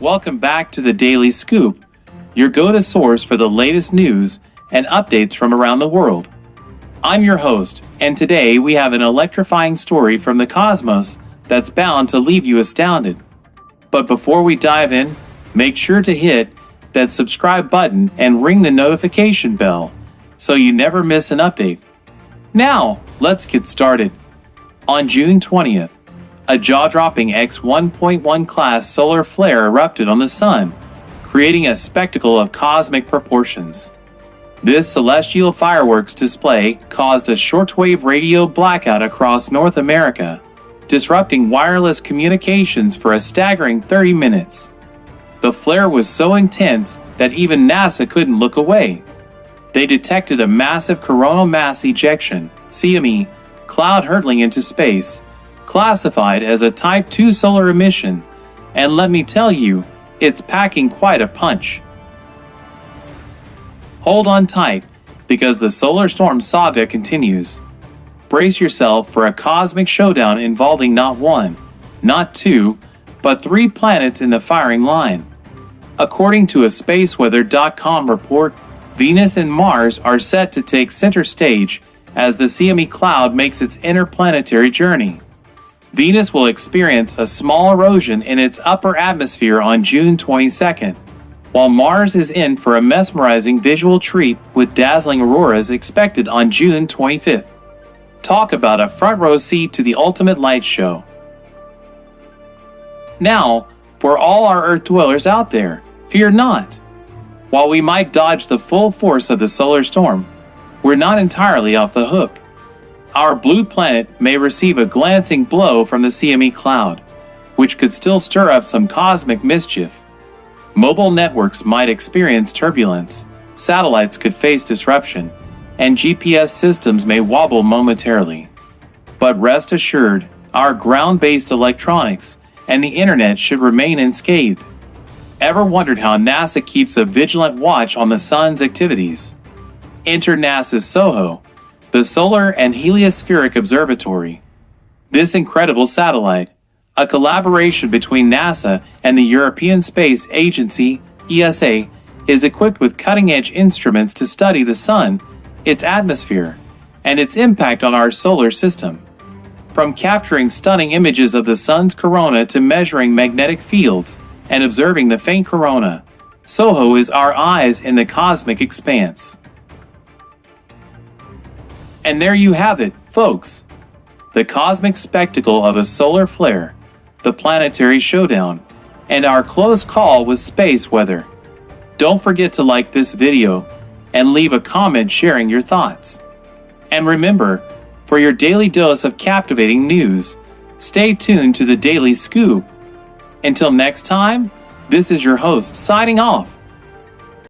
Welcome back to the Daily Scoop, your go-to source for the latest news and updates from around the world. I'm your host, and today we have an electrifying story from the cosmos that's bound to leave you astounded. But before we dive in, make sure to hit that subscribe button and ring the notification bell so you never miss an update. Now, let's get started. On June 20th, a jaw-dropping X-1.1 class solar flare erupted on the Sun, creating a spectacle of cosmic proportions. This celestial fireworks display caused a shortwave radio blackout across North America, disrupting wireless communications for a staggering 30 minutes. The flare was so intense that even NASA couldn't look away. They detected a massive coronal mass ejection, CME, cloud hurtling into space, classified as a Type 2 solar emission, and let me tell you, it's packing quite a punch. Hold on tight, because the solar storm saga continues. Brace yourself for a cosmic showdown involving not one, not two, but three planets in the firing line. According to a spaceweather.com report, Venus and Mars are set to take center stage as the CME cloud makes its interplanetary journey. Venus will experience a small erosion in its upper atmosphere on June 22nd, while Mars is in for a mesmerizing visual treat with dazzling auroras expected on June 25th. Talk about a front row seat to the ultimate light show. Now, for all our Earth dwellers out there, fear not. While we might dodge the full force of the solar storm, we're not entirely off the hook. Our blue planet may receive a glancing blow from the CME cloud, which could still stir up some cosmic mischief. Mobile networks might experience turbulence, satellites could face disruption, and GPS systems may wobble momentarily. But rest assured, our ground-based electronics and the internet should remain unscathed. Ever wondered how NASA keeps a vigilant watch on the Sun's activities? Enter NASA's SOHO, the Solar and Heliospheric Observatory. This incredible satellite, a collaboration between NASA and the European Space Agency, ESA, is equipped with cutting-edge instruments to study the Sun, its atmosphere, and its impact on our solar system. From capturing stunning images of the Sun's corona to measuring magnetic fields and observing the faint corona, SOHO is our eyes in the cosmic expanse. And there you have it, folks. The cosmic spectacle of a solar flare, the planetary showdown, and our close call with space weather. Don't forget to like this video and leave a comment sharing your thoughts. And remember, for your daily dose of captivating news, stay tuned to the Daily Scoop. Until next time, this is your host signing off.